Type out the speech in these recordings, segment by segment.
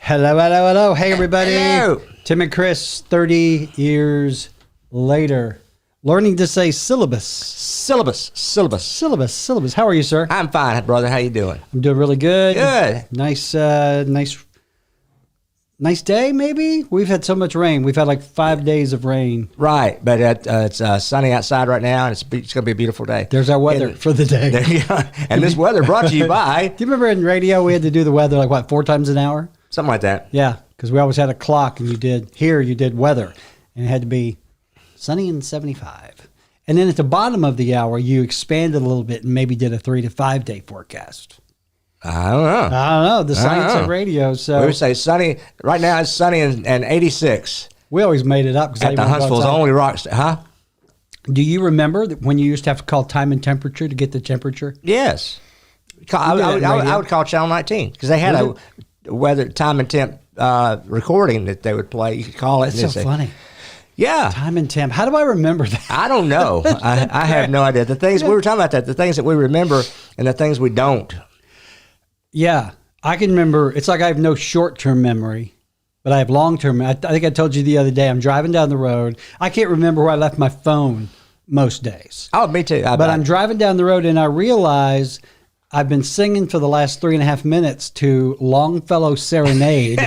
Hello, hello, hello. Hey, everybody. Hello. Tim and Kris, 30 years later. Learning to say syllabus. Syllabus. Syllabus. How are you, sir? I'm fine, brother. How you doing? I'm doing really good. Good. Nice day, maybe? We've had so much rain. We've had like 5 days of rain. Right, but it's sunny outside right now, and it's going to be a beautiful day. There's our weather for the day. There you go. And this weather brought to you by... Do you remember in radio we had to do the weather like, what, 4 times an hour? Something like that. Yeah, because we always had a clock, and you did weather, and it had to be sunny and 75. And then at the bottom of the hour, you expanded a little bit and maybe did a 3 to 5 day forecast. I don't know. The science of radio. So we would say sunny. Right now it's sunny and 86. We always made it up. At the Huntsville's only rock station. Huh? Do you remember that when you used to have to call time and temperature to get the temperature? Yes. I would call Channel 19 because they had a weather time and temp recording that they would play. You could call it. That's so funny. Yeah. Time and temp. How do I remember that? I don't know. I have no idea. The things we were talking about that, the things that we remember and the things we don't. Yeah. I can remember. It's like I have no short-term memory, but I have long-term. I think I told you the other day, I'm driving down the road. I can't remember where I left my phone most days. Oh, me too. But I'm driving down the road and I realize I've been singing for the last 3.5 minutes to Longfellow Serenade.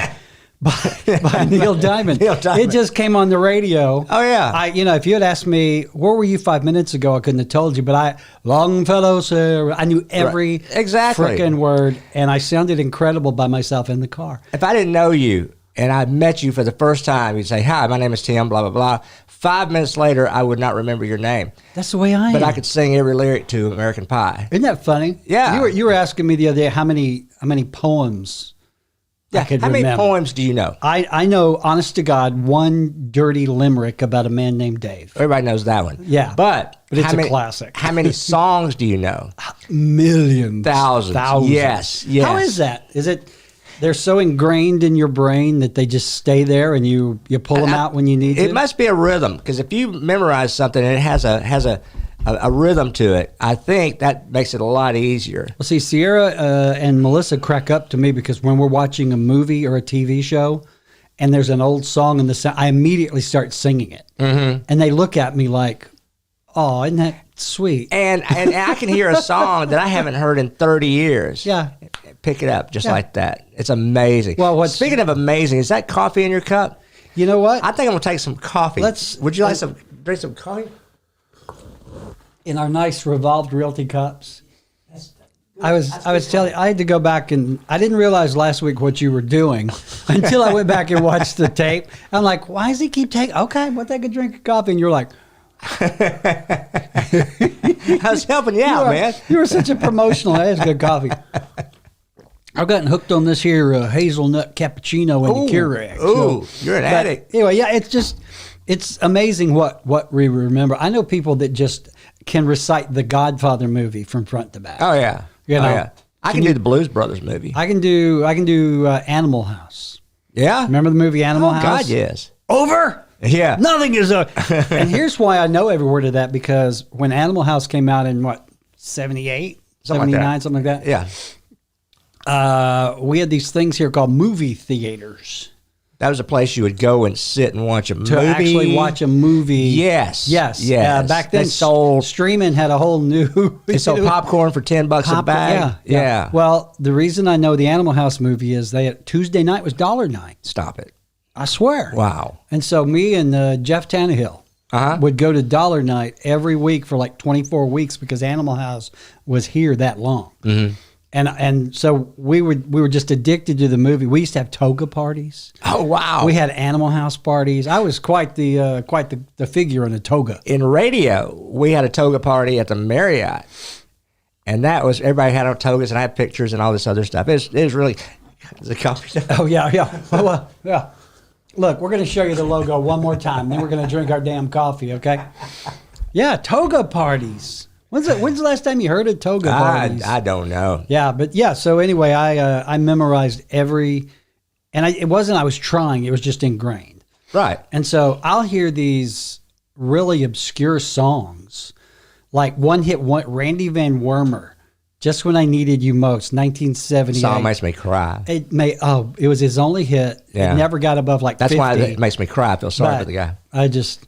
by Neil Diamond. It just came on the radio. Oh, yeah. If you had asked me, where were you 5 minutes ago, I couldn't have told you, but Longfellow, sir, I knew every frickin' word, and I sounded incredible by myself in the car. If I didn't know you and I met you for the first time, you'd say, hi, my name is Tim, blah, blah, blah. 5 minutes later, I would not remember your name. That's the way I am. But I could sing every lyric to American Pie. Isn't that funny? Yeah. You were asking me the other day how many poems I could How many remember. poems do you know? I know, honest to God, one dirty limerick about a man named Dave. Everybody knows that one. Yeah. But it's a classic. How many songs do you know? Millions. Thousands. Yes. How is that? Is it they're so ingrained in your brain that they just stay there and you pull them out when you need to? It must be a rhythm, because if you memorize something and it has a rhythm to it, I think that makes it a lot easier. Well, see, Sierra and Melissa crack up to me because when we're watching a movie or a TV show and there's an old song in the sound, I immediately start singing it. Mm-hmm. And they look at me like, oh, isn't that sweet? And I can hear a song that I haven't heard in 30 years. Yeah. Pick it up just like that. It's amazing. Well, speaking of amazing, is that coffee in your cup? You know what? I think I'm going to take some coffee. Would you like drink some coffee? In our nice revolved realty cups. I was telling you, I had to go back and I didn't realize last week what you were doing until I went back and watched the tape. I'm like, why does he keep taking? Okay, we'll take a drink of coffee. And you're like, I was helping you out, man. You were such a promotional. That's good coffee. I've gotten hooked on this here hazelnut cappuccino in the Keurig. Ooh, you're an addict. Anyway, yeah, it's amazing what we remember. I know people that just can recite the Godfather movie from front to back. Oh yeah, I can do the Blues Brothers movie. I can do Animal House. Yeah, remember the movie Animal House? God, yes. Over. Yeah, nothing is over. And here's why I know every word of that, because when Animal House came out in 78, 79, something like that. Yeah. We had these things here called movie theaters. That was a place you would go and sit and watch a movie. To actually watch a movie. Yes. Back then, streaming had a whole new... They sold popcorn for $10 a bag. Yeah. Well, the reason I know the Animal House movie is Tuesday night was dollar night. Stop it. I swear. Wow. And so me and Jeff Tannehill would go to dollar night every week for like 24 weeks because Animal House was here that long. Mm-hmm. And so we were just addicted to the movie. We used to have Toga Parties. Oh wow! We had Animal House parties. I was quite the figure in a toga. In radio, we had a Toga party at the Marriott, and that was everybody had on togas, and I had pictures and all this other stuff. It was really the coffee. Oh yeah. Well, yeah. Look, we're going to show you the logo one more time. Then we're going to drink our damn coffee. Okay? Yeah, Toga Parties. When's the last time you heard of Toga Parties? I don't know. Yeah, but yeah. So anyway, I memorized every, and it wasn't I was trying. It was just ingrained. Right. And so I'll hear these really obscure songs, like Randy Van Wormer Just When I Needed You Most, 1978. Song makes me cry. It was his only hit. Yeah. It never got above like That's 50. why it makes me cry. I feel sorry But for the guy. I just,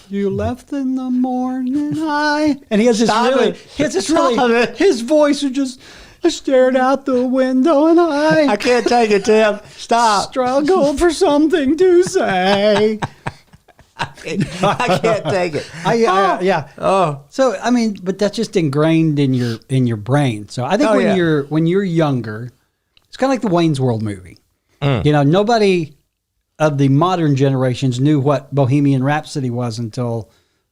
you left in the morning, and he has this Stop really, it. he has this Stop really, it. his voice is just, I stared out the window and I can't take it, Tim. Stop. struggled for something to say. I can't take it. Yeah. Oh, So I mean, but that's just ingrained in your brain. So I think when you're younger, it's kind of like the Wayne's World movie. You know, nobody of the modern generations knew what Bohemian Rhapsody was until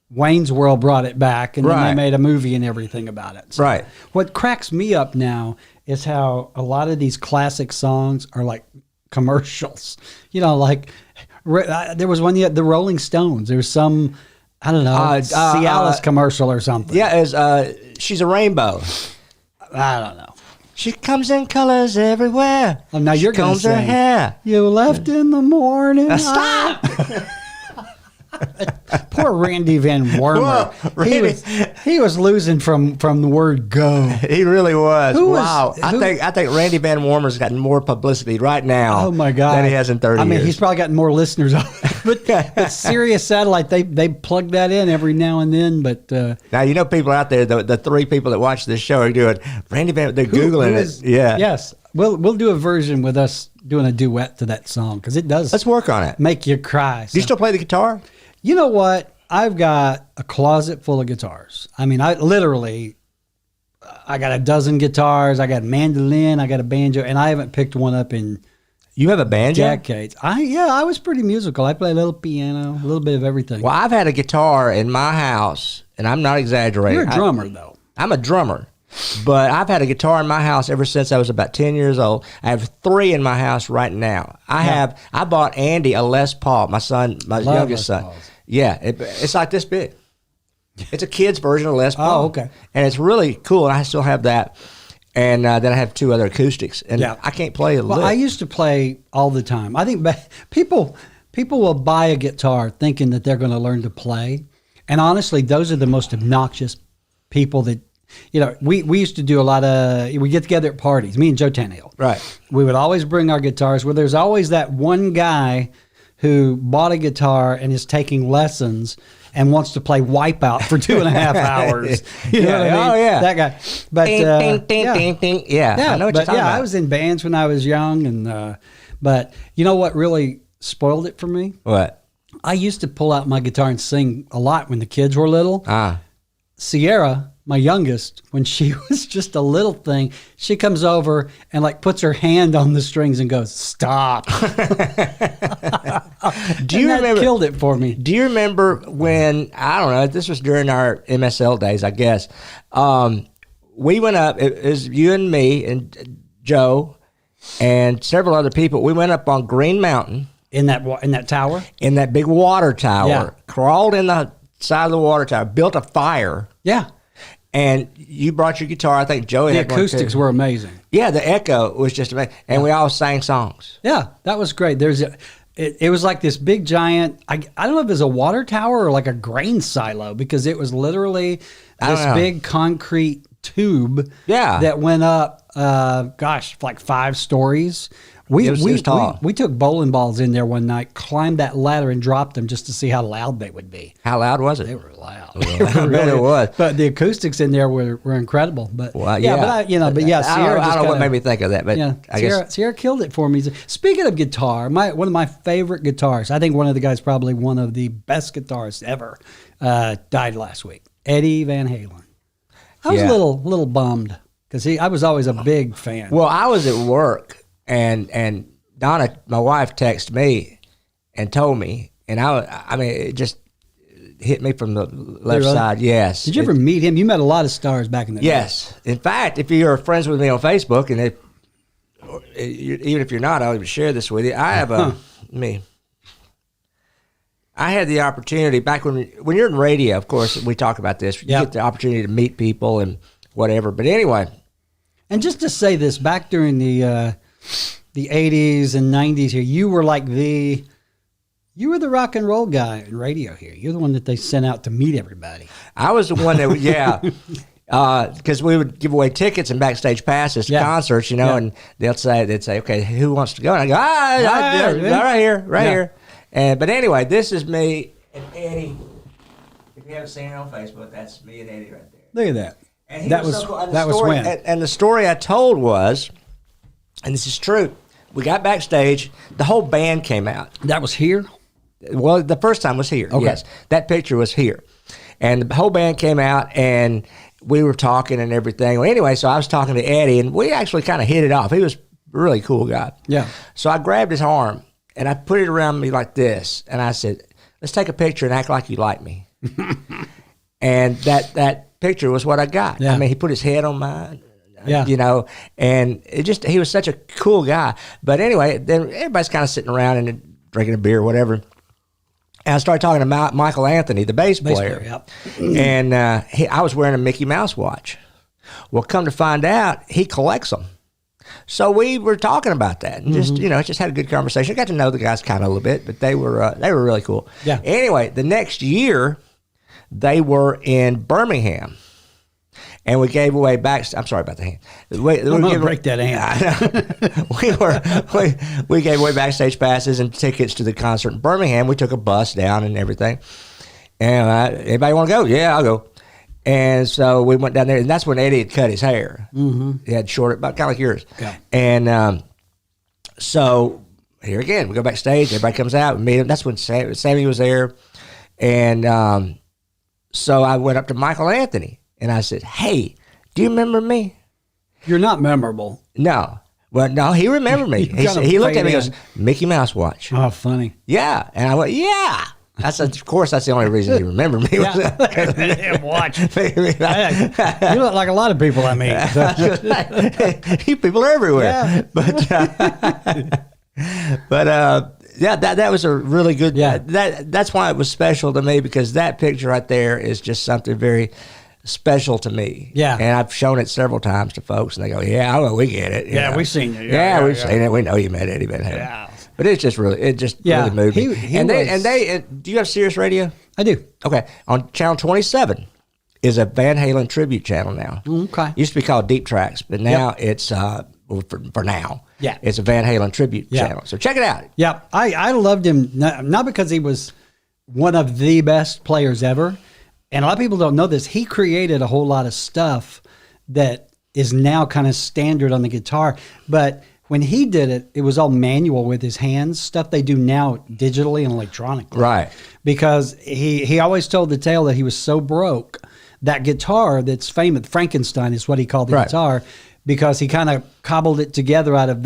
Wayne's World brought it back, and then they made a movie and everything about it. So right. what cracks me up now is how a lot of these classic songs are like commercials. You know, like there was one, the Rolling Stones. There was some, I don't know, Cialis commercial or something. Yeah, she's a rainbow. I don't know. She comes in colors everywhere. Oh, now you're going to combs her sing. hair. You left in the morning. Stop! Poor Randy Van Wormer. Whoa, Randy. He was losing from the word go. He really was. Wow. Who- I think Randy Van Warmer's gotten more publicity right now. Oh my God! Than he has in 30 years. I mean, he's probably gotten more listeners. but Sirius Satellite, they plug that in every now and then. But now you know people out there. The three people that watch this show are doing Randy Van. They're googling it. Yeah. Yes. We'll do a version with us doing a duet to that song because it does. Let's work on it. Make you cry. Do you still play the guitar? You know what? I've got a closet full of guitars. I mean, I got a dozen guitars. I got a mandolin. I got a banjo, and I haven't picked one up in You have a banjo? decades. I was pretty musical. I play a little piano, a little bit of everything. Well, I've had a guitar in my house, and I'm not exaggerating. You're a drummer, though. I'm a drummer, but I've had a guitar in my house ever since I was about 10 years old. I have 3 in my house right now. I bought Andy a Les Paul, my youngest son. Pauls. Yeah, it's like this big. It's a kid's version of Les Paul. Oh, okay. And it's really cool, and I still have that. And then I have 2 other acoustics, and I can't play a lick. Well, I used to play all the time. I think people will buy a guitar thinking that they're going to learn to play, and honestly, those are the most obnoxious people that. You know, we used to do a lot of, we get together at parties, me and Joe Tannehill. Right. We would always bring our guitars. Well, there's always that one guy who bought a guitar and is taking lessons and wants to play Wipeout for 2.5 hours. You know what I mean? Oh, yeah. That guy. But, ding. Yeah, I know what you're talking about. I was in bands when I was young. And but you know what really spoiled it for me? What? I used to pull out my guitar and sing a lot when the kids were little. Sierra, my youngest, when she was just a little thing, she comes over and like puts her hand on the strings and goes, "Stop." Do you remember? Killed it for me. Do you remember when, I don't know, this was during our MSL days, I guess. We went up, it was you and me and Joe and several other people. We went up on Green Mountain. In that tower? In that big water tower. Yeah. Crawled in the side of the water tower, built a fire. Yeah. And you brought your guitar. I think Joey The had one too. acoustics were amazing. Yeah, the echo was just amazing. And we all sang songs. Yeah, that was great. It was like this big giant, I don't know if it was a water tower or like a grain silo, because it was literally this big concrete tube that went up, like 5 stories. It was tall. We took bowling balls in there one night, climbed that ladder and dropped them just to see how loud they would be. How loud was it? They were loud. I bet it was. But the acoustics in there were incredible. But well, Sierra I don't know what made me think of that, but I guess Sierra killed it for me. Speaking of guitar, one of my favorite guitarists, I think one of the guys probably one of the best guitarists ever, died last week. Eddie Van Halen. I was a little bummed because I was always a big fan. Well, I was at work and Donna, my wife, texted me and told me, and I mean, it just hit me from the left side. Yes. Did you ever meet him? You met a lot of stars back in the day. Yes. In fact, if you're friends with me on Facebook, and even if you're not, I'll even share this with you. I have I had the opportunity back when you're in radio. Of course, we talk about this. You get the opportunity to meet people and whatever. But anyway, and just to say this, back during the 80s and 90s here, you were like you were the rock and roll guy in radio here. You're the one that they sent out to meet everybody. I was the one that, because we would give away tickets and backstage passes to concerts, you know, and they'd say, okay, who wants to go? And I go, right here. And but anyway, this is me and Eddie. If you haven't seen it on Facebook, that's me and Eddie right there. Look at that. And that was so cool. That was when. And the story I told was, and this is true, we got backstage, the whole band came out. That was here? Well, the first time was here, yes. That picture was here. And the whole band came out, and we were talking and everything. Well, anyway, so I was talking to Eddie, and we actually kind of hit it off. He was a really cool guy. Yeah. So I grabbed his arm, and I put it around me like this, and I said, let's take a picture and act like you like me. And that picture was what I got. Yeah. I mean, he put his head on mine, you know, and he was such a cool guy. But anyway, then everybody's kind of sitting around and drinking a beer or whatever. And I started talking to Michael Anthony, the bass player. And I was wearing a Mickey Mouse watch. Well, come to find out, he collects them. So we were talking about that, and just had a good conversation. I got to know the guys kind of a little bit, but they were really cool. Yeah. Anyway, the next year, they were in Birmingham, and we gave away I'm sorry about the hand. I'm going to break that hand. we gave away backstage passes and tickets to the concert in Birmingham. We took a bus down and everything. And anybody want to go? Yeah, I'll go. And so we went down there, and that's when Eddie had cut his hair. Mm-hmm. He had short, about kind of like yours. Yeah. And so here again, we go backstage. Everybody comes out. We meet him. That's when Sammy was there. And so I went up to Michael Anthony, and I said, hey, do you remember me? You're not memorable. No. Well, no, he remembered me. He looked at me and goes, Mickey Mouse watch. Oh, funny. Yeah. And I went, yeah. I said, of course, that's the only reason he remembered me. Yeah. Watch. You look like a lot of people I meet. So. You people are everywhere. Yeah. But that was a really good. Yeah. That's why it was special to me, because that picture right there is just something very special to me. Yeah. And I've shown it several times to folks, and they go, "Yeah, well, we get it." Yeah, we've seen it. Yeah, we've seen it. We know you met Eddie Van Halen. Yeah. But it just really moved me. They do you have Sirius Radio? I do. Okay, on channel 27 is a Van Halen tribute channel now. Okay. It used to be called Deep Tracks, but now it's for now. Yeah. It's a Van Halen tribute channel. So check it out. Yeah, I loved him not because he was one of the best players ever, and a lot of people don't know this. He created a whole lot of stuff that is now kind of standard on the guitar, but when he did it, it was all manual with his hands, stuff they do now digitally and electronically. Right. Because he always told the tale that he was so broke, that guitar that's famous, Frankenstein is what he called the guitar, because he kind of cobbled it together out of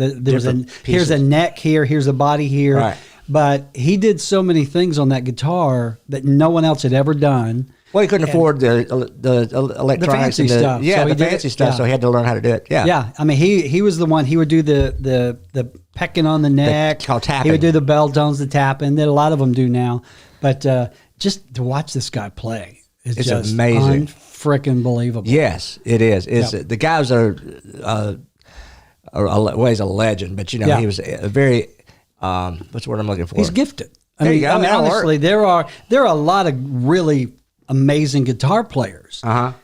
here's a neck here, here's a body here. Right. But he did so many things on that guitar that no one else had ever done. Well, he couldn't afford the electronics, the fancy stuff. Yeah, so the fancy stuff. So he had to learn how to do it. Yeah, yeah. I mean, he was the one. He would do the pecking on the neck. Called tapping. He would do the bell tones, the tapping that a lot of them do now. But just to watch this guy play is just amazing, freaking believable. Yes, it is. The guys he's a legend. But he was a very what's the word I'm looking for? He's gifted. I mean, honestly, there are a lot of really amazing guitar players. A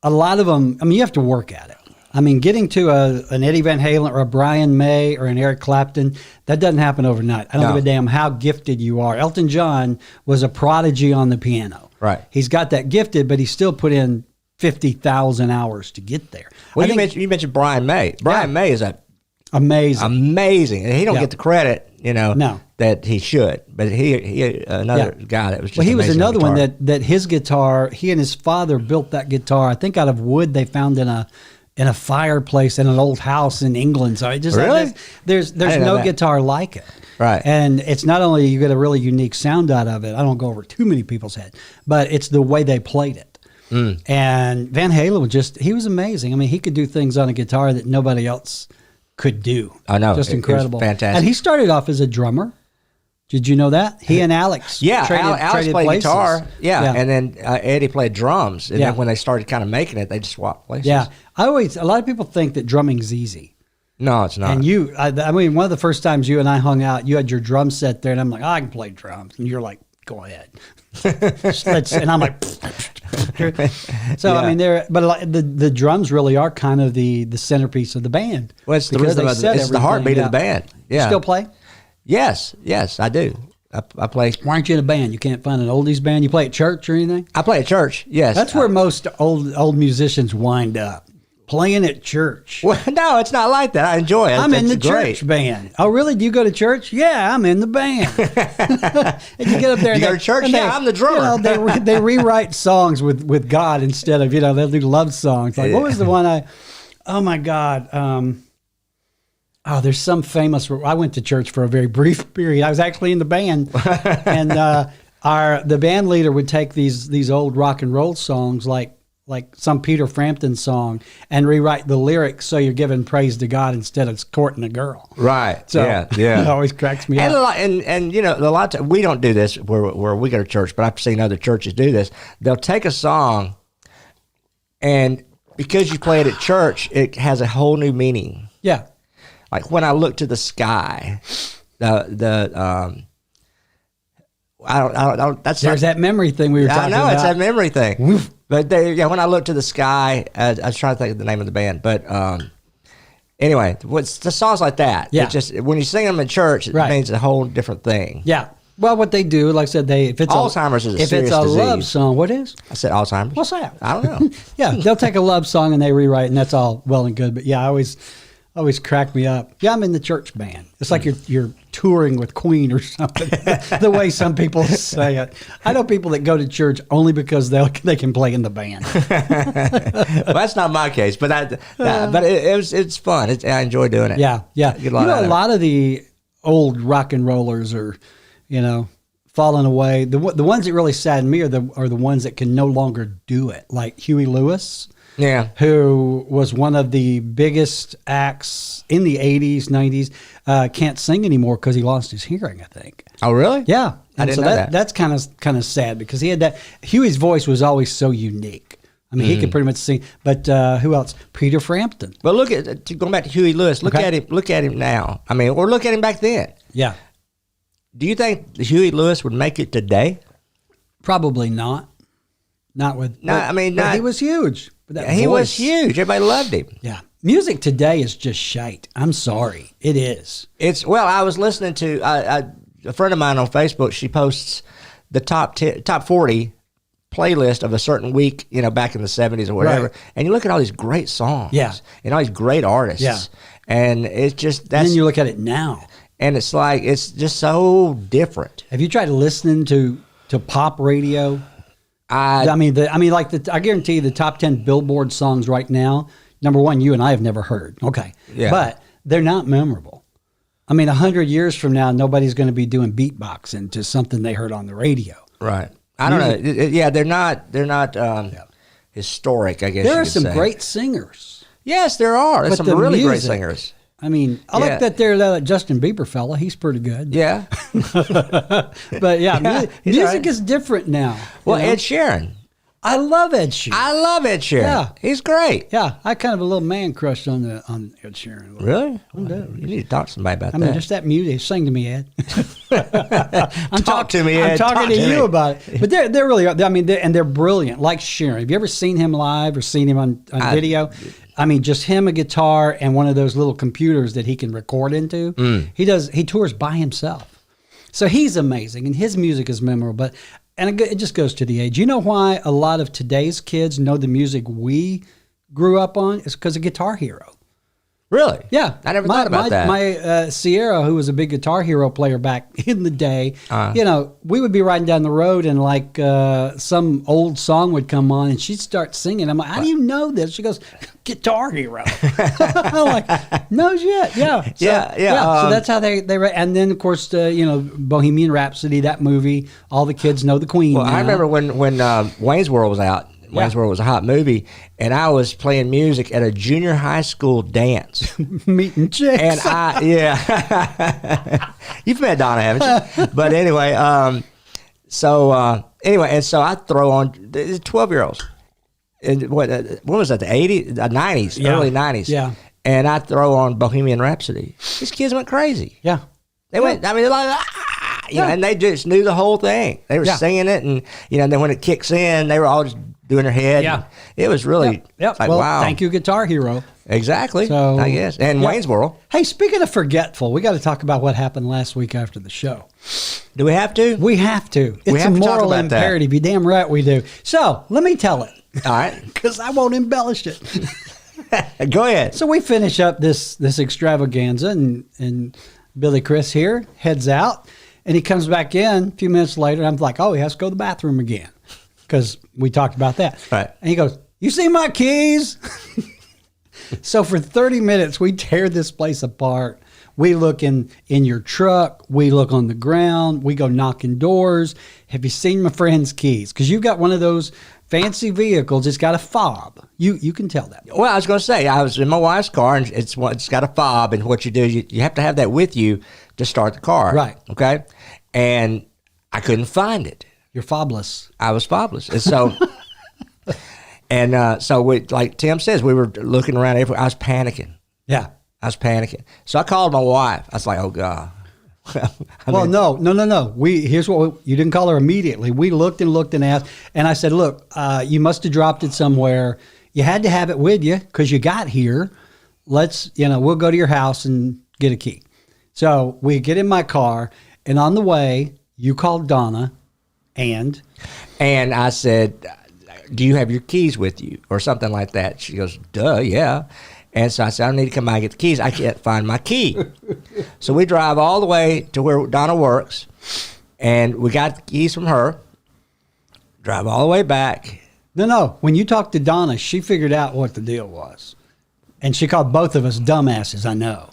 lot of them, I mean, you have to work at it. I mean, getting to an Eddie Van Halen or a Brian May or an Eric Clapton, that doesn't happen overnight. I don't give a damn how gifted you are. Elton John was a prodigy on the piano. Right. He's got that gifted, but he still put in 50,000 hours to get there. Well, you mentioned Brian May. Brian May is amazing. And he don't get the credit, that he should. But he another guy that was just he was another on one that his guitar, he and his father built that guitar, I think out of wood they found in a fireplace in an old house in England. So it just really? There's no guitar like it. Right. And it's not only you get a really unique sound out of it, I don't go over too many people's head, but it's the way they played it. And Van Halen he was amazing. I mean, he could do things on a guitar that nobody else could do. I know. Just incredible. Fantastic. And he started off as a drummer. Did you know that? He and Alex. Yeah, Alex played guitar. Yeah, and then Eddie played drums. And then when they started kind of making it, they just swapped places. Yeah, a lot of people think that drumming's easy. No, it's not. And I mean, one of the first times you and I hung out, you had your drum set there, and I'm like, I can play drums. And you're like, go ahead. And I'm like, true. So I mean, the drums really are kind of the centerpiece of the band. Well, it's the rhythm it's the heartbeat of the band. Yeah. You still play? Yes, I do. I play. Why aren't you in a band? You can't find an oldies band. You play at church or anything? I play at church. Yes, that's where most old musicians wind up. Playing at church. Well, no, it's not like that. I enjoy it. I'm in the church band. Oh, really? Do you go to church? Yeah, I'm in the band. And you get up there. You go to church? Yeah, I'm the drummer. They rewrite songs with God instead of, they'll do love songs. Like, what was the one oh my God. There's some famous, I went to church for a very brief period. I was actually in the band. And the band leader would take these old rock and roll songs like some Peter Frampton song and rewrite the lyrics so you're giving praise to God instead of courting a girl. Right. So yeah. it always cracks me up. And a lot of we don't do this where we go to church, but I've seen other churches do this. They'll take a song and because you play it at church, it has a whole new meaning. Yeah. Like when I look to the sky, I don't. There's that memory thing we were talking about. I know it's that memory thing. But when I look to the sky, I was trying to think of the name of the band. But anyway, what's the songs like that? Yeah. It just when you sing them in church, it means a whole different thing. Yeah. Well, what they do, like I said, if it's Alzheimer's is a if serious it's a disease. love song, what is? I said Alzheimer's. What's that? I don't know. Yeah, they'll take a love song and they rewrite, and that's all well and good. But yeah, I always crack me up. Yeah, I'm in the church band. It's like you're touring with Queen or something. The way some people say it. I know people that go to church only because they can play in the band. Well, that's not my case, but it's fun. I enjoy doing it. Yeah. A lot of the old rock and rollers are, falling away. The ones that really sadden me are the ones that can no longer do it, like Huey Lewis. Yeah, who was one of the biggest acts in the 80s, 90s, can't sing anymore because he lost his hearing, I think. Oh, really? Yeah. I didn't know that. That's kind of sad because he had that. Huey's voice was always so unique. I mean, he could pretty much sing. But who else? Peter Frampton. But going back to Huey Lewis, look at him now. I mean, or look at him back then. Yeah. Do you think Huey Lewis would make it today? Probably not. Not with. No, I mean, he was huge. He was huge. Everybody loved him. Yeah. Music today is just shite. I'm sorry. It is. I was listening to a friend of mine on Facebook. She posts the top 40 playlist of a certain week, back in the 70s or whatever. Right. And you look at all these great songs. Yeah. And all these great artists. Yeah. And it's just, and then you look at it now. And it's like, it's just so different. Have you tried listening to pop radio? I guarantee you the top 10 Billboard songs right now, number one, you and I have never heard. Okay. Yeah. But they're not memorable. I mean, 100 years from now, nobody's going to be doing beatboxing to something they heard on the radio. Right. I don't know. Yeah, they're not historic, I guess. There are some great singers. Yes, there are. There's some really great singers. I mean, I like that Justin Bieber fella. He's pretty good. Yeah. But yeah, music is different now. Well, Ed Sheeran. I love Ed Sheeran. Yeah. He's great. Yeah. I kind of a little man crush on Ed Sheeran. Really? You need to talk to somebody about that. I mean, just that music. Sing to me, Ed. Talk to me, Ed. I'm talking to you about it. But they're really, I mean, they're brilliant. Like Sheeran. Have you ever seen him live or seen him on video? I mean, just him, a guitar, and one of those little computers that he can record into. He tours by himself. So he's amazing, and his music is memorable. And it just goes to the age. You know why a lot of today's kids know the music we grew up on? It's because of Guitar Hero. Really? Yeah. I never thought about that. My Sierra, who was a big Guitar Hero player back in the day, we would be riding down the road and like some old song would come on and she'd start singing. I'm like, how do you know this? She goes, Guitar Hero. I'm like, no shit. Yeah. So, so that's how they and then of course Bohemian Rhapsody, that movie, all the kids know the Queen. Well, I remember when Wayne's World was out. Wayne's World was a hot movie, and I was playing music at a junior high school dance. Meeting chicks. And you've met Donna, haven't you? But anyway, so I throw on 12-year-olds. And when was that? The 80s, the 90s, early 90s. Yeah. And I throw on Bohemian Rhapsody. These kids went crazy. Yeah. They went. I mean, they're like. And they just knew the whole thing. They were singing it, and then when it kicks in, they were all just doing her head. Yeah. It was really Yep. like, Well, wow. thank you, Guitar Hero. Exactly. So, I guess. And Waynesboro. Hey, speaking of forgetful, we got to talk about what happened last week after the show. Do we have to? We have to. It's have a to talk moral about that. imperative. You're damn right we do. So let me tell it. All right. Because I won't embellish it. Go ahead. So we finish up this extravaganza, and Billy Kris here heads out, and he comes back in a few minutes later. And I'm like, oh, he has to go to the bathroom again because we talked about that. Right. And he goes, you see my keys? So for 30 minutes, we tear this place apart. We look in your truck. We look on the ground. We go knocking doors. Have you seen my friend's keys? Because you've got one of those fancy vehicles. It's got a fob. You can tell that. Well, I was going to say, I was in my wife's car, and it's got a fob, and what you do, you have to have that with you to start the car. Right. Okay? And I couldn't find it. You're fobless. I was fobless. And so... And so, like Tim says, we were looking around everywhere. I was panicking. Yeah. I was panicking. So I called my wife. I was like, oh, God. No. Here's what you didn't call her immediately. We looked and asked. And I said, look, you must have dropped it somewhere. You had to have it with you because you got here. We'll go to your house and get a key. So we get in my car. And on the way, you called Donna and I said, do you have your keys with you or something like that? She goes, duh, yeah. And so I said, I need to come by and get the keys. I can't find my key. So we drive all the way to where Donna works, and we got the keys from her, drive all the way back. No. When you talked to Donna, she figured out what the deal was. And she called both of us dumbasses, I know.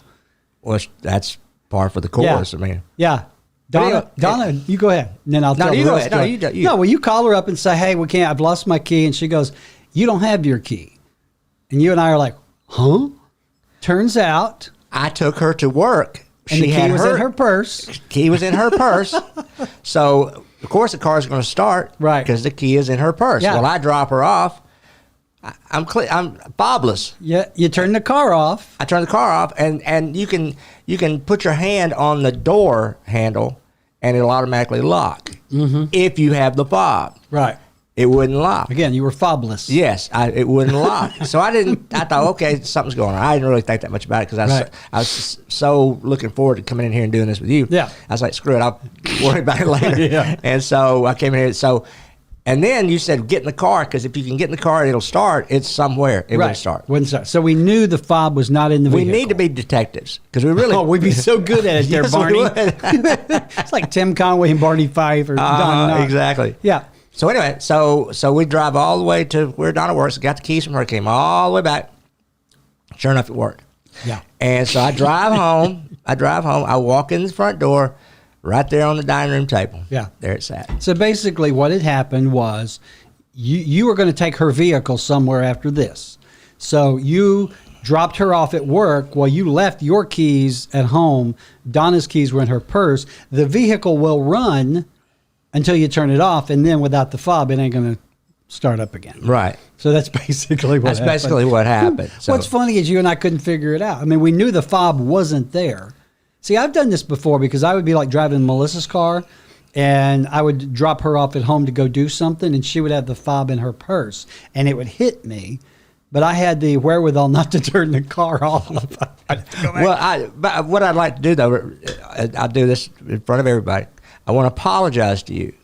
Well, that's par for the course. Yeah. I mean, yeah. Donna, you go ahead. And then I'll tell you the go real ahead. story. No, well, you call her up and say, hey, we can't. I've lost my key. And she goes, you don't have your key. And you and I are like, huh? Turns out. I took her to work. And the key was in her purse. Key was in her purse. So, of course, the car is going to start. Right. Because the key is in her purse. Yeah. Well, I drop her off. I'm fobless. Yeah, you turn the car off. I turn the car off, and you can put your hand on the door handle, and it'll automatically lock if you have the fob. Right. It wouldn't lock. Again, you were fobless. Yes, it wouldn't lock. So I thought, okay, something's going on. I didn't really think that much about it because I was so looking forward to coming in here and doing this with you. Yeah. I was like, screw it, I'll worry about it later. Yeah. And so I came in here. And then you said, get in the car, because if you can get in the car, it'll start. It's somewhere. It wouldn't start. Wouldn't start. So we knew the fob was not in the vehicle. We need to be detectives, because we really... Oh, we'd be so good at it there, Yes, Barney. we would. It's like Tim Conway and Barney Fife or Don Knotts. Exactly. Yeah. So anyway, so we drive all the way to where Donna works, got the keys from her, came all the way back. Sure enough, it worked. Yeah. And so I drive home. I walk in the front door, right there on the dining room table. Yeah. There it sat. So basically what had happened was you were going to take her vehicle somewhere after this. So you dropped her off at work while you left your keys at home. Donna's keys were in her purse. The vehicle will run until you turn it off, and then without the fob, it ain't going to start up again. Right. So that's basically what happened. Basically what happened. So. What's funny is you and I couldn't figure it out. I mean, we knew the fob wasn't there. See, I've done this before because I would be like driving Melissa's car, and I would drop her off at home to go do something, and she would have the fob in her purse, and it would hit me. But I had the wherewithal not to turn the car off. Well, but what I'd like to do, though, I'll do this in front of everybody. I want to apologize to you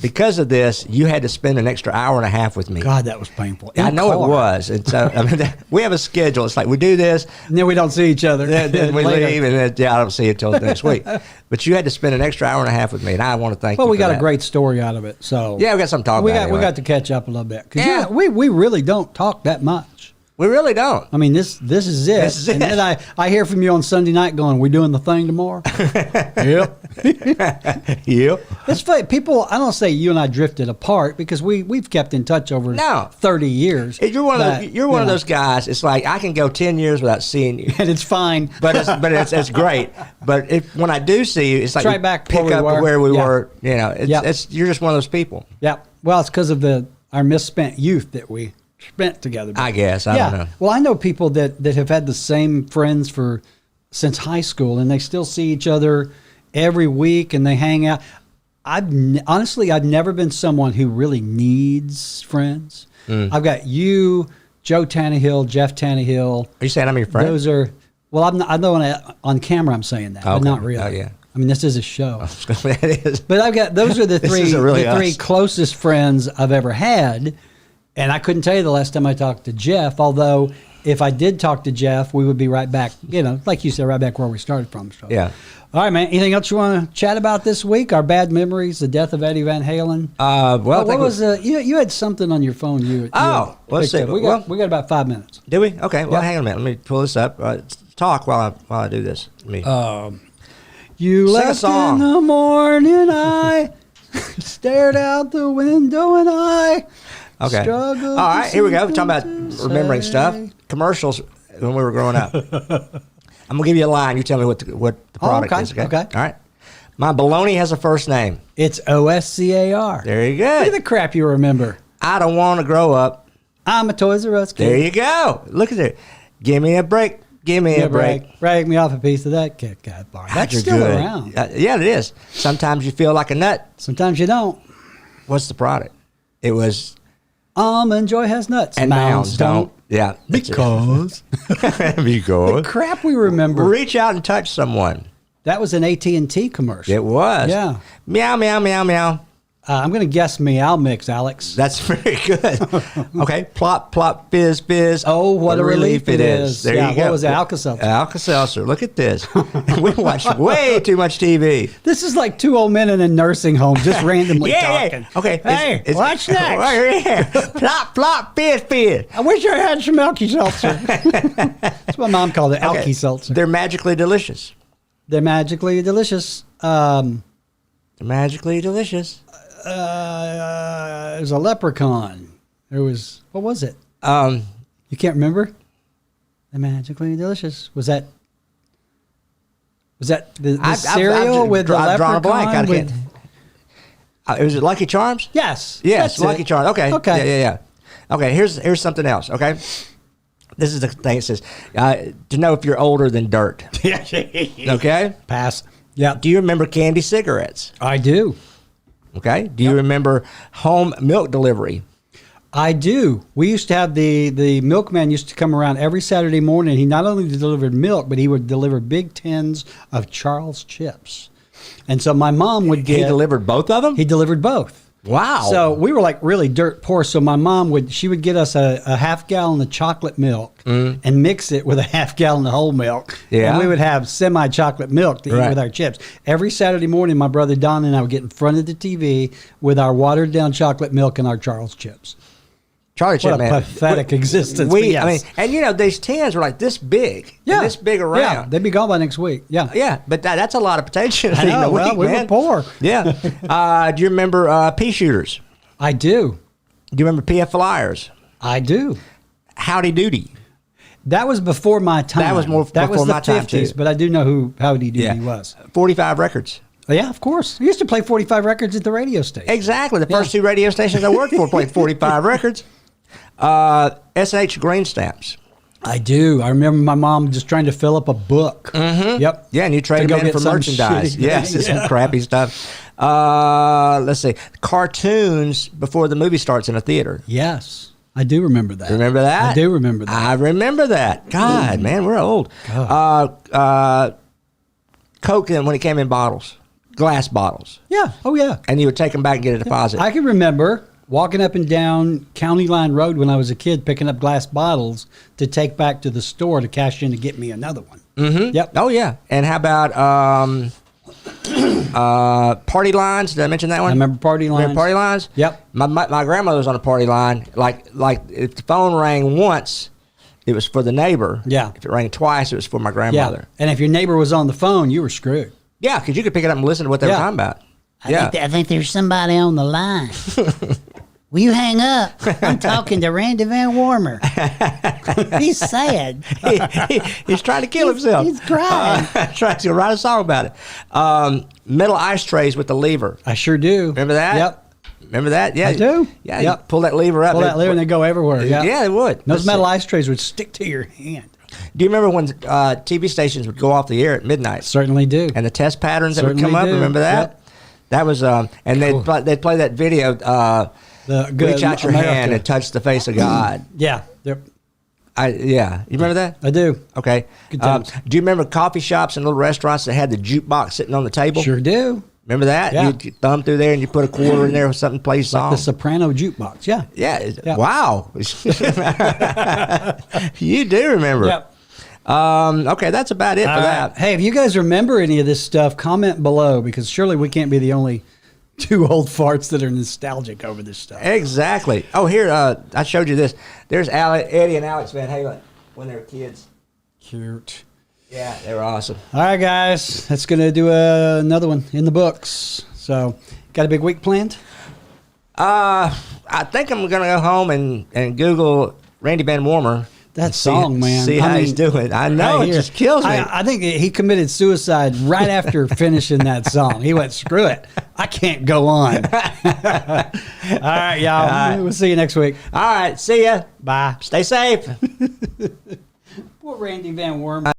because of this, you had to spend an extra hour and a half with me. God, that was painful. I know it was. And so, I mean, we have a schedule. It's like we do this. And then we don't see each other. Then we leave, and then, I don't see you until next week. But you had to spend an extra hour and a half with me, and I want to thank you. Well, we got that. a great story out of it. So yeah, we got something to talk about. We anyway. got to catch up a little bit. Yeah. We really don't talk that much. We really don't. I mean, this is it. This is it. And then I hear from you on Sunday night going, we doing the thing tomorrow? Yep. Yep. It's funny. People, I don't say you and I drifted apart because we've kept in touch over 30 years. You're one of those guys. It's like I can go 10 years without seeing you. And it's fine. But it's great. But when I do see you, it's like right back pick up where we were. You know, you're just one of those people. Yeah. Well, it's because of our misspent youth that we spent together. I guess. I don't know. Well, I know people that have had the same friends since high school, and they still see each other every week, and they hang out. Honestly, I've never been someone who really needs friends. I've got you, Joe Tannehill, Jeff Tannehill. Are you saying I'm your friend? Those are, well, I know on camera I'm saying that, but not really. Oh, yeah. I mean, this is a show. It is. But I've got, those are the three closest friends I've ever had. And I couldn't tell you the last time I talked to Jeff, although if I did talk to Jeff, we would be right back, like you said, right back where we started from. So. Yeah. All right, man. Anything else you want to chat about this week? Our bad memories, the death of Eddie Van Halen. What was you had something on your phone? Let's see. We got about 5 minutes. Do we? Okay. Well, hang on a minute. Let me pull this up. Talk while I do this. You Sing a left song. in the morning. I stared out the window and I. Okay. All right. Here we go. We're talking about remembering stuff. Commercials when we were growing up. I'm gonna give you a line. You tell me what the product is. Okay. All right. My baloney has a first name. It's OSCAR. There you go. Look at the crap you remember. I don't want to grow up. I'm a Toys R Us kid. There you go. Look at it. Give me a break. Give me a break. Break me off a piece of that Kit Kat bar. That's still good. around. Yeah, it is. Sometimes you feel like a nut. Sometimes you don't. What's the product? It was. Almond Joy has nuts. And mounds don't. Yeah. Because. The crap we remember. Reach out and touch someone. That was an AT&T commercial. It was. Yeah. Meow, meow, meow, meow. I'm going to guess Meow Mix, Alex. That's very good. Okay. Plop, plop, fizz, fizz. Oh, what a relief it is. There you go. What was it? Alka-Seltzer. Alka-Seltzer. Look at this. We watch way too much TV. This is like two old men in a nursing home just randomly talking. Yeah. Okay. Hey, what's next? Right here. Plop, plop, fizz, fizz. I wish I had some Alka-Seltzer. That's what my mom called it, Alka-Seltzer. They're magically delicious. They're magically delicious. They're magically delicious. There's a leprechaun. There was, what was it? You can't remember? They're magically delicious. Was that the cereal with the leprechaun? Drawn a blank. I can't. Was it Lucky Charms? Yes. Yes, Lucky Charms. Okay. Okay. Yeah. Okay, here's something else, okay? This is the thing. It says, to know if you're older than dirt. Okay? Pass. Yeah. Do you remember candy cigarettes? I do. Okay. Do you remember home milk delivery? I do. We used to have the milkman used to come around every Saturday morning. He not only delivered milk, but he would deliver big tins of Charles chips. And so my mom would get... He delivered both of them? He delivered both. Wow. So we were like really dirt poor. So my mom would get us a half gallon of chocolate milk and mix it with a half gallon of whole milk. Yeah. And we would have semi-chocolate milk to eat with our chips. Every Saturday morning, my brother Don and I would get in front of the TV with our watered down chocolate milk and our Charles chips. Charlie chip, man. What a pathetic existence. I mean, and you know, these tins were like this big. Yeah. This big around. Yeah, they'd be gone by next week. Yeah. Yeah, but that's a lot of potato chips. I know, well, we were poor. Yeah. Do you remember pea shooters? I do. Do you remember PF Flyers? I do. Howdy Doody. That was before my time. That was before my time, too. But I do know who Howdy Doody was. 45 Records. Yeah, of course. I used to play 45 records at the radio station. Exactly. The first two radio stations I worked for played 45 records. S&H green stamps. I do. I remember my mom just trying to fill up a book. Mm-hmm. Yep. Yeah, and you trade them in for merchandise. Yes, some crappy stuff. Let's see. Cartoons before the movie starts in a theater. Yes. I do remember that. Remember that? I do remember that. I remember that. God, man, we're old. Coke when it came in bottles. Glass bottles. Yeah. Oh, yeah. And you would take them back and get a deposit. I can remember walking up and down County Line Road when I was a kid, picking up glass bottles to take back to the store to cash in to get me another one. Mm-hmm. Yep. Oh, yeah. And how about party lines? Did I mention that one? I remember party lines. Remember party lines? Yep. My grandmother was on a party line. Like if the phone rang once, it was for the neighbor. Yeah. If it rang twice, it was for my grandmother. Yeah. And if your neighbor was on the phone, you were screwed. Yeah, because you could pick it up and listen to what they were talking about. I think there's somebody on the line. Will you hang up? I'm talking to Randy Van Warmer. He's sad. He's trying to kill himself. He's crying. Trying to write a song about it. Metal ice trays with the lever. I sure do. Remember that? Yep. Remember that? Yeah. I do. Yeah. Yep. You pull that lever up. Pull that lever and they go everywhere. Yeah, they would. Those metal ice trays would stick to your hand. Do you remember when TV stations would go off the air at midnight? Certainly do. And the test patterns that would Certainly come up? do. Remember that? Yep. That was and they'd play that video. Reach out your hand and touch the face of God. Yeah. Yep. You remember that? I do. Okay. Good times. Do you remember coffee shops and little restaurants that had the jukebox sitting on the table? Sure do. Remember that? Yeah. You thumb through there and you put a quarter in there or something, play a song. The Soprano jukebox. Yeah. Yeah. Wow. You do remember. Yep. Okay, that's about it for that. Hey, if you guys remember any of this stuff, comment below, because surely we can't be the only two old farts that are nostalgic over this stuff. Exactly. Oh, here, I showed you this. There's Eddie and Alex Van Halen when they were kids. Cute. Yeah, they were awesome. All right, guys. That's going to do another one in the books. So, got a big week planned? I think I'm going to go home and Google Randy Van Warmer. That song, man. See how he's doing. I know, it just kills me. I think he committed suicide right after finishing that song. He went, screw it. I can't go on. All right, y'all. All right. We'll see you next week. All right. See ya. Bye. Stay safe. Poor Randy Van Warmer.